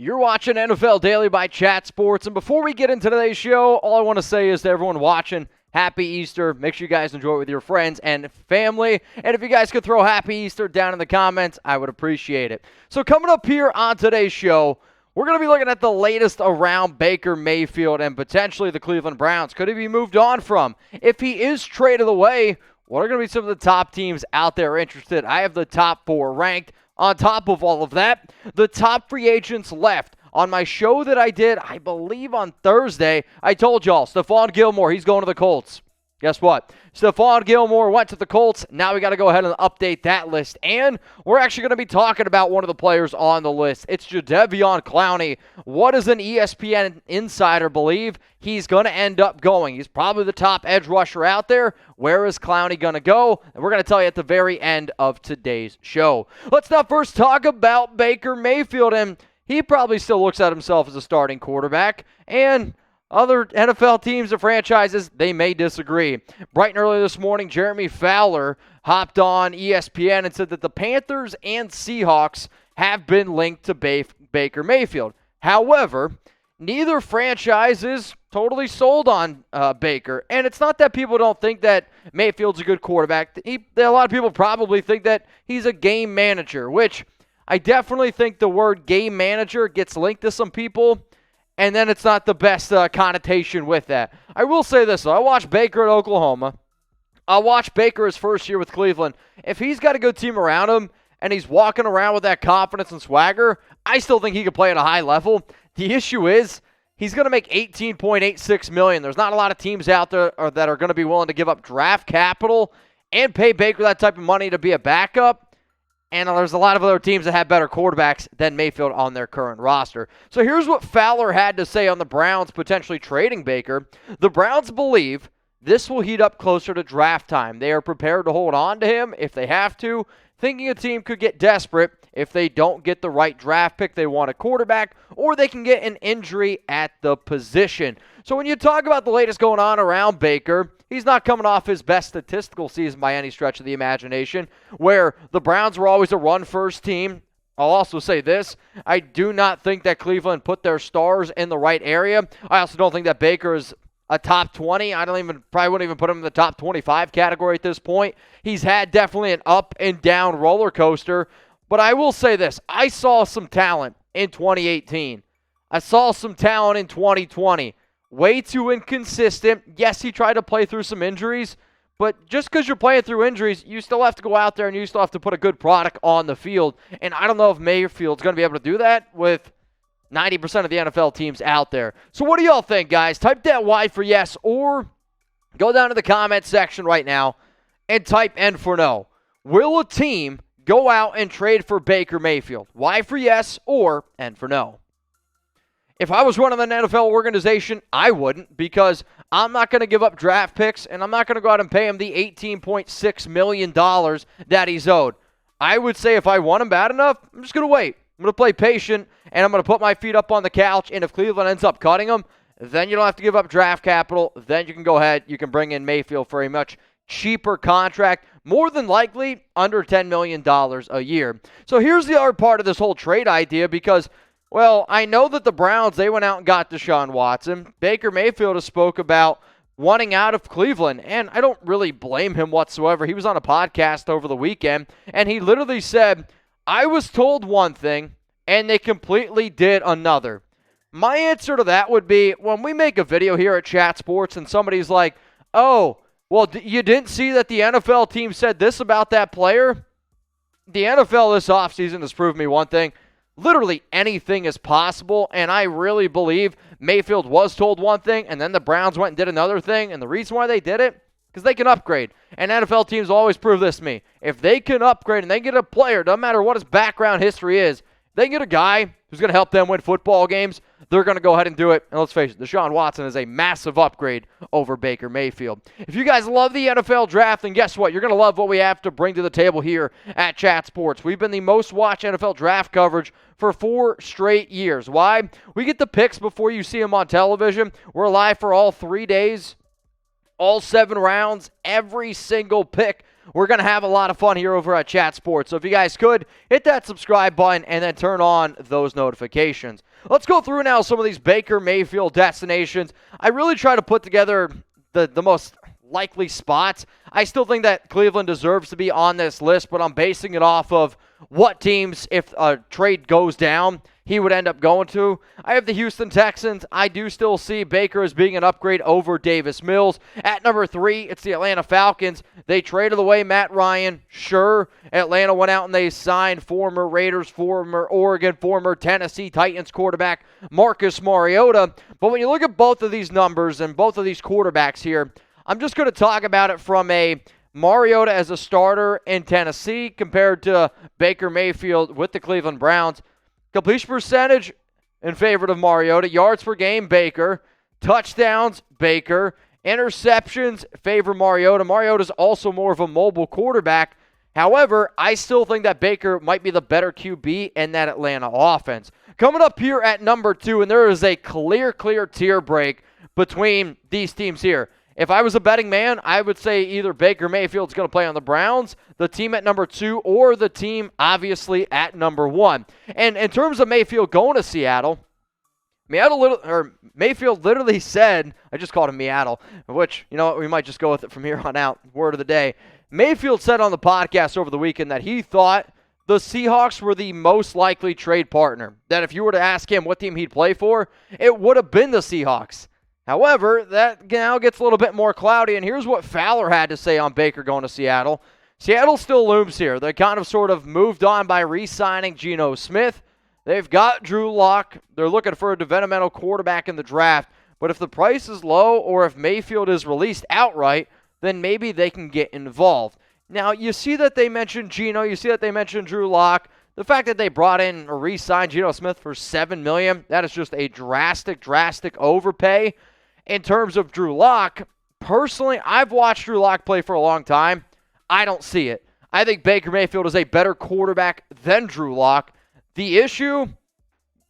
You're watching NFL Daily by Chat Sports, and before we get into today's show, all I want to say is to everyone watching, Happy Easter. Make sure you guys enjoy it with your friends and family, and if you guys could throw Happy Easter down in the comments, I would appreciate it. So coming up here on today's show, we're going to be looking at the latest around Baker Mayfield and potentially the Cleveland Browns. Could he be moved on from? If he is traded away, what are going to be some of the top teams out there interested? I have the top 4 ranked. On top of all of that, the top free agents left. On my show that I did, I believe on Thursday, I told y'all, Stephon Gilmore, he's going to the Colts. Guess what? Stephon Gilmore went to the Colts. Now we got to go ahead and update that list. And we're actually going to be talking about one of the players on the list. It's Jadeveon Clowney. What does an ESPN insider believe he's going to end up going? He's probably the top edge rusher out there. Where is Clowney going to go? And we're going to tell you at the very end of today's show. Let's now first talk about Baker Mayfield. And he probably still looks at himself as a starting quarterback. And other NFL teams or franchises, they may disagree. Bright and early this morning, Jeremy Fowler hopped on ESPN and said that the Panthers and Seahawks have been linked to Baker Mayfield. However, neither franchise is totally sold on Baker. And it's not that people don't think that Mayfield's a good quarterback. A lot of people probably think that he's a game manager, which I definitely think the word game manager gets linked to some people. And then it's not the best connotation with that. I will say this, though. I watched Baker at Oklahoma. I watched Baker his first year with Cleveland. If he's got a good team around him and he's walking around with that confidence and swagger, I still think he could play at a high level. The issue is he's going to make $18.86 million. There's not a lot of teams out there that are going to be willing to give up draft capital and pay Baker that type of money to be a backup. And there's a lot of other teams that have better quarterbacks than Mayfield on their current roster. So here's what Fowler had to say on the Browns potentially trading Baker. The Browns believe this will heat up closer to draft time. They are prepared to hold on to him if they have to, thinking a team could get desperate if they don't get the right draft pick. They want a quarterback, or they can get an injury at the position. So when you talk about the latest going on around Baker, he's not coming off his best statistical season by any stretch of the imagination, where the Browns were always a run-first team. I'll also say this. I do not think that Cleveland put their stars in the right area. I also don't think that Baker is a top 20. Probably wouldn't even put him in the top 25 category at this point. He's had definitely an up and down roller coaster. But I will say this. I saw some talent in 2018. I saw some talent in 2020. Way too inconsistent. Yes, he tried to play through some injuries, but just because you're playing through injuries, you still have to go out there and you still have to put a good product on the field. And I don't know if Mayfield's going to be able to do that with 90% of the NFL teams out there. So what do y'all think, guys? Type that Y for yes, or go down to the comment section right now and type N for no. Will a team go out and trade for Baker Mayfield? Y for yes, or N for no. If I was running an NFL organization, I wouldn't, because I'm not going to give up draft picks, and I'm not going to go out and pay him the $18.6 million that he's owed. I would say if I want him bad enough, I'm just going to wait. I'm going to play patient, and I'm going to put my feet up on the couch, and if Cleveland ends up cutting him, then you don't have to give up draft capital. Then you can go ahead. You can bring in Mayfield for a much cheaper contract, more than likely under $10 million a year. So here's the other part of this whole trade idea, because well, I know that the Browns, they went out and got Deshaun Watson. Baker Mayfield has spoke about wanting out of Cleveland, and I don't really blame him whatsoever. He was on a podcast over the weekend, and he literally said, I was told one thing, and they completely did another. My answer to that would be, when we make a video here at Chat Sports and somebody's like, oh, well, you didn't see that the NFL team said this about that player? The NFL this offseason has proved me one thing. Literally anything is possible, and I really believe Mayfield was told one thing, and then the Browns went and did another thing, and the reason why they did it, because they can upgrade. And NFL teams always prove this to me. If they can upgrade and they get a player, no matter what his background history is, they get a guy who's going to help them win football games, they're going to go ahead and do it. And let's face it, Deshaun Watson is a massive upgrade over Baker Mayfield. If you guys love the NFL draft, then guess what? You're going to love what we have to bring to the table here at Chat Sports. We've been the most watched NFL draft coverage for 4 straight years. Why? We get the picks before you see them on television. We're live for all 3 days, all 7 rounds, every single pick We're going to have a lot of fun here over at Chat Sports. So if you guys could, hit that subscribe button and then turn on those notifications. Let's go through now some of these Baker Mayfield destinations. I really try to put together the most likely spots. I still think that Cleveland deserves to be on this list, but I'm basing it off of what teams, if a trade goes down, he would end up going to. I have the Houston Texans. I do still see Baker as being an upgrade over Davis Mills. At number 3, it's the Atlanta Falcons. They traded away Matt Ryan. Sure, Atlanta went out and they signed former Raiders, former Oregon, former Tennessee Titans quarterback Marcus Mariota. But when you look at both of these numbers and both of these quarterbacks here, I'm just going to talk about it from a Mariota as a starter in Tennessee compared to Baker Mayfield with the Cleveland Browns. Completion percentage in favor of Mariota. Yards per game, Baker. Touchdowns, Baker. Interceptions, favor Mariota. Mariota's also more of a mobile quarterback. However, I still think that Baker might be the better QB in that Atlanta offense. Coming up here at number 2, and there is a clear tier break between these teams here. If I was a betting man, I would say either Baker Mayfield's going to play on the Browns, the team at number 2, or the team, obviously, at number 1. And in terms of Mayfield going to Seattle, Mayfield literally said, I just called him Meattle, which, you know what, we might just go with it from here on out. Word of the day. Mayfield said on the podcast over the weekend that he thought the Seahawks were the most likely trade partner. That if you were to ask him what team he'd play for, it would have been the Seahawks. However, that now gets a little bit more cloudy, and here's what Fowler had to say on Baker going to Seattle. Seattle still looms here. They kind of sort of moved on by re-signing Geno Smith. They've got Drew Lock. They're looking for a developmental quarterback in the draft. But if the price is low or if Mayfield is released outright, then maybe they can get involved. Now, you see that they mentioned Geno. You see that they mentioned Drew Lock. The fact that they brought in or re-signed Geno Smith for $7 million, that is just a drastic overpay. In terms of Drew Lock, personally, I've watched Drew Lock play for a long time. I don't see it. I think Baker Mayfield is a better quarterback than Drew Lock. The issue,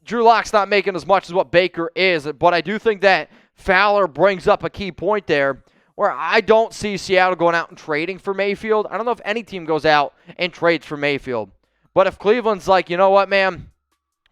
Drew Lock's not making as much as what Baker is, but I do think that Fowler brings up a key point there where I don't see Seattle going out and trading for Mayfield. I don't know if any team goes out and trades for Mayfield. But if Cleveland's like, you know what, man,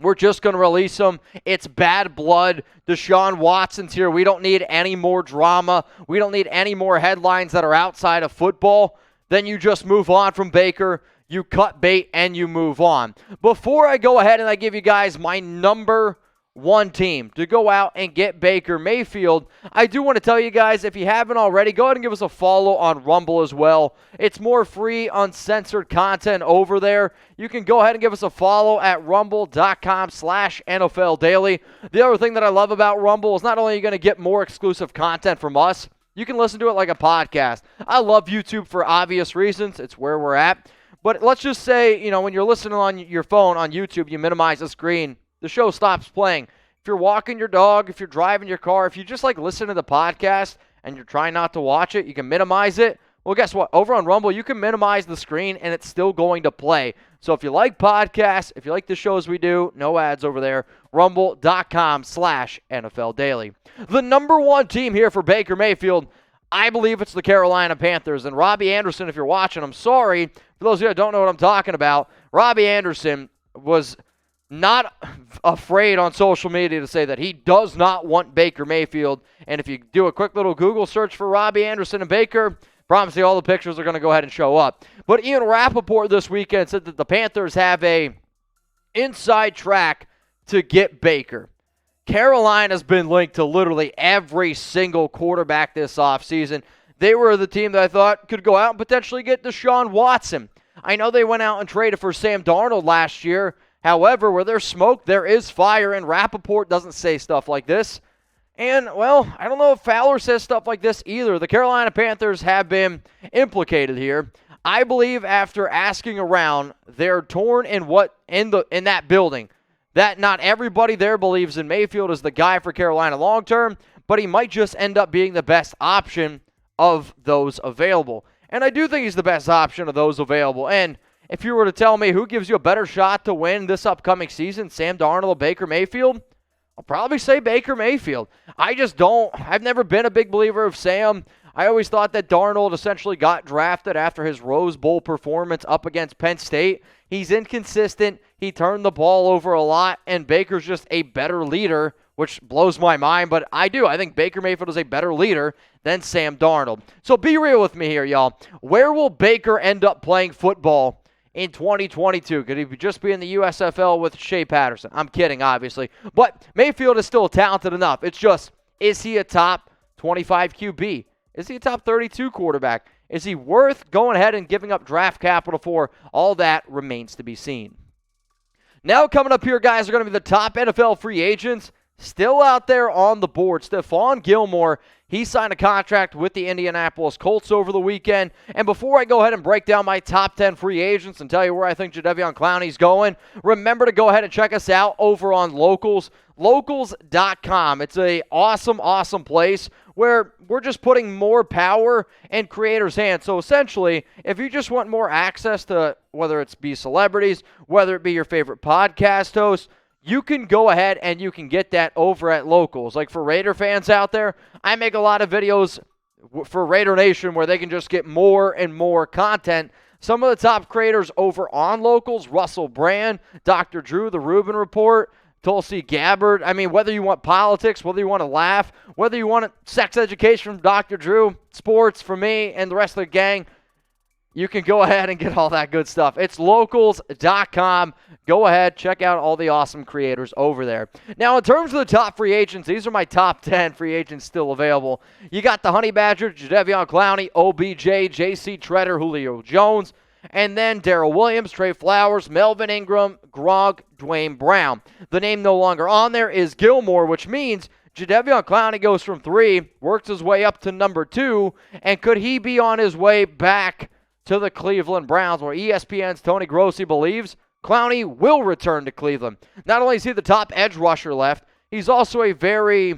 we're just going to release him. It's bad blood. Deshaun Watson's here. We don't need any more drama. We don't need any more headlines that are outside of football. Then you just move on from Baker. You cut bait and you move on. Before I go ahead and I give you guys my number 1 team to go out and get Baker Mayfield, I do want to tell you guys, if you haven't already, go ahead and give us a follow on Rumble as well. It's more free, uncensored content over there. You can go ahead and give us a follow at rumble.com/NFL Daily. The other thing that I love about Rumble is not only are you going to get more exclusive content from us, you can listen to it like a podcast. I love YouTube for obvious reasons. It's where we're at. But let's just say, you know, when you're listening on your phone on YouTube, you minimize the screen. The show stops playing. If you're walking your dog, if you're driving your car, if you just like listen to the podcast and you're trying not to watch it, you can minimize it. Well, guess what? Over on Rumble, you can minimize the screen and it's still going to play. So if you like podcasts, if you like the shows we do, no ads over there, rumble.com/NFL Daily. The number 1 team here for Baker Mayfield, I believe it's the Carolina Panthers. And Robbie Anderson, if you're watching, I'm sorry. For those of you that don't know what I'm talking about, Robbie Anderson was not afraid on social media to say that he does not want Baker Mayfield. And if you do a quick little Google search for Robbie Anderson and Baker, promise you all the pictures are going to go ahead and show up. But Ian Rappaport this weekend said that the Panthers have a inside track to get Baker. Carolina's been linked to literally every single quarterback this offseason. They were the team that I thought could go out and potentially get Deshaun Watson. I know they went out and traded for Sam Darnold last year. However, where there's smoke, there is fire, and Rappaport doesn't say stuff like this. And, well, I don't know if Fowler says stuff like this either. The Carolina Panthers have been implicated here. I believe after asking around, they're torn in that building. That not everybody there believes in Mayfield as the guy for Carolina long term, but he might just end up being the best option of those available. And I do think he's the best option of those available. And if you were to tell me who gives you a better shot to win this upcoming season, Sam Darnold or Baker Mayfield, I'll probably say Baker Mayfield. I've never been a big believer of Sam. I always thought that Darnold essentially got drafted after his Rose Bowl performance up against Penn State. He's inconsistent. He turned the ball over a lot, and Baker's just a better leader, which blows my mind, but I do. I think Baker Mayfield is a better leader than Sam Darnold. So be real with me here, y'all. Where will Baker end up playing football in 2022? Could he just be in the USFL with Shea Patterson? I'm kidding, obviously. But Mayfield is still talented enough. It's just, is he a top 25 QB? Is he a top 32 quarterback? Is he worth going ahead and giving up draft capital for? All that remains to be seen. Now coming up here, guys, are going to be the top NFL free agents still out there on the board. Stephon Gilmore, he signed a contract with the Indianapolis Colts over the weekend. And before I go ahead and break down my top 10 free agents and tell you where I think Jadeveon Clowney's going, remember to go ahead and check us out over on Locals, locals.com. It's a awesome place where we're just putting more power in creators' hands. So essentially, if you just want more access to whether it's be celebrities, whether it be your favorite podcast hosts, you can go ahead and you can get that over at Locals. Like for Raider fans out there, I make a lot of videos for Raider Nation where they can just get more and more content. Some of the top creators over on Locals, Russell Brand, Dr. Drew, The Rubin Report, Tulsi Gabbard. I mean, whether you want politics, whether you want to laugh, whether you want sex education from Dr. Drew, sports for me and the rest of the gang, you can go ahead and get all that good stuff. It's locals.com. Go ahead, check out all the awesome creators over there. Now, in terms of the top free agents, these are my top 10 free agents still available. You got the Honey Badger, Jadeveon Clowney, OBJ, JC Tretter, Julio Jones, and then Daryl Williams, Trey Flowers, Melvin Ingram, Gronk, Duane Brown. The name no longer on there is Gilmore, which means Jadeveon Clowney goes from 3, works his way up to number 2, and could he be on his way back to the Cleveland Browns, where ESPN's Tony Grossi believes Clowney will return to Cleveland? Not only is he the top edge rusher left, he's also a very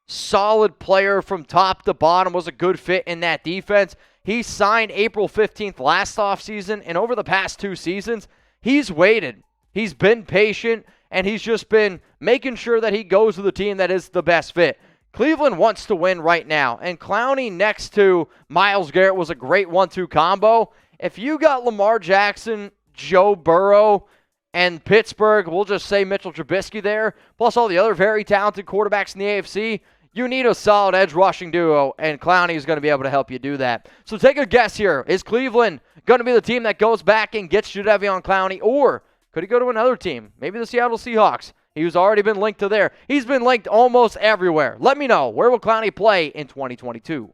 solid player from top to bottom, was a good fit in that defense. He signed April 15th last offseason, and over the past 2 seasons, he's waited. He's been patient, and he's just been making sure that he goes to the team that is the best fit. Cleveland wants to win right now, and Clowney next to Myles Garrett was a great 1-2 combo. If you got Lamar Jackson, Joe Burrow, and Pittsburgh, we'll just say Mitchell Trubisky there, plus all the other very talented quarterbacks in the AFC, you need a solid edge rushing duo, and Clowney is going to be able to help you do that. So take a guess here. Is Cleveland going to be the team that goes back and gets Jadeveon Clowney, or could he go to another team? Maybe the Seattle Seahawks. He's already been linked to there. He's been linked almost everywhere. Let me know, where will Clowney play in 2022?